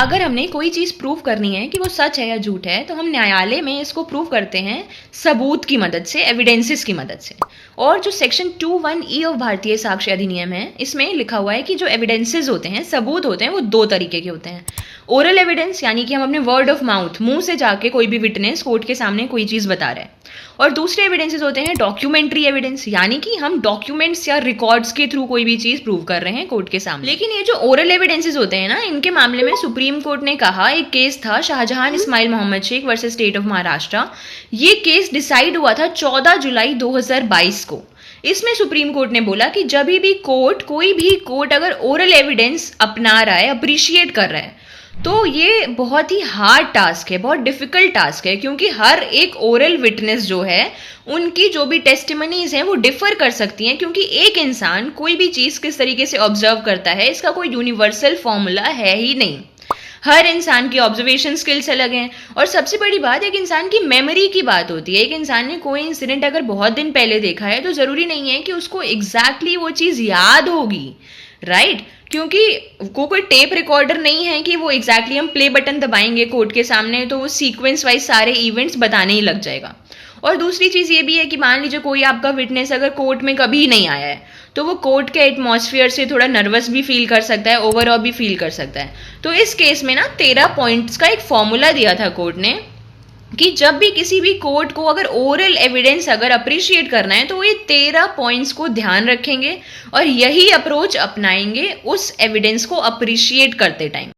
अगर हमने कोई चीज़ प्रूव करनी है कि वो सच है या झूठ है, तो हम न्यायालय में इसको प्रूव करते हैं सबूत की मदद से, एविडेंसेस की मदद से। और जो सेक्शन 21E ऑफ भारतीय साक्ष्य अधिनियम है, इसमें लिखा हुआ है कि जो एविडेंसेस होते हैं, सबूत होते हैं, वो दो तरीके के होते हैं। ओरल एविडेंस, यानी कि हम अपने वर्ड ऑफ माउथ, मुंह से जाके कोई भी विटनेस कोर्ट के सामने कोई चीज़ बता रहा है। और दूसरे एविडेंसेस होते हैं डॉक्यूमेंट्री एविडेंस, यानी कि हम डॉक्यूमेंट्स या रिकॉर्ड्स के थ्रू कोई भी चीज प्रूव कर रहे हैं कोर्ट के सामने। लेकिन ये जो ओरल एविडेंसेस होते हैं ना, इनके मामले में सुप्रीम कोर्ट ने कहा, एक केस था Shahjahan Ismail Mohammad Shaikh versus state of Maharashtra. ये केस डिसाइड हुआ था 14 जुलाई 2022 को। इसमें सुप्रीम कोर्ट ने बोला कि जब भी कोई भी कोर्ट अगर ओरल एविडेंस अपना रहा है, अप्रिशिएट कर रहा है, तो ये बहुत ही हार्ड टास्क है, बहुत डिफिकल्ट टास्क है, क्योंकि हर एक ओरल विटनेस जो है, उनकी जो भी टेस्टिमनीज हैं वो डिफर कर सकती हैं, क्योंकि एक इंसान कोई भी चीज़ किस तरीके से ऑब्जर्व करता है, इसका कोई यूनिवर्सल फॉर्मूला है ही नहीं। हर इंसान की ऑब्जर्वेशन स्किल्स अलग हैं। और सबसे बड़ी बात, एक इंसान की मेमोरी की बात होती है। एक इंसान ने कोई इंसिडेंट अगर बहुत दिन पहले देखा है, तो ज़रूरी नहीं है कि उसको एग्जैक्टली वो चीज़ याद होगी, राइट? क्योंकि कोई टेप रिकॉर्डर नहीं है कि वो एग्जैक्टली हम प्ले बटन दबाएंगे कोर्ट के सामने तो वो सीक्वेंस वाइज सारे इवेंट्स बताने ही लग जाएगा। और दूसरी चीज़ ये भी है कि मान लीजिए कोई आपका विटनेस अगर कोर्ट में कभी नहीं आया है, तो वो कोर्ट के एटमॉस्फेयर से थोड़ा नर्वस भी फील कर सकता है, ओवरऑल भी फील कर सकता है। तो इस केस में ना 13 पॉइंट्स का एक फॉर्मूला दिया था कोर्ट ने कि जब भी किसी भी कोर्ट को अगर ओरल एविडेंस अगर अप्रिशिएट करना है, तो वो ये 13 पॉइंट्स को ध्यान रखेंगे और यही अप्रोच अपनाएंगे उस एविडेंस को अप्रिशिएट करते टाइम।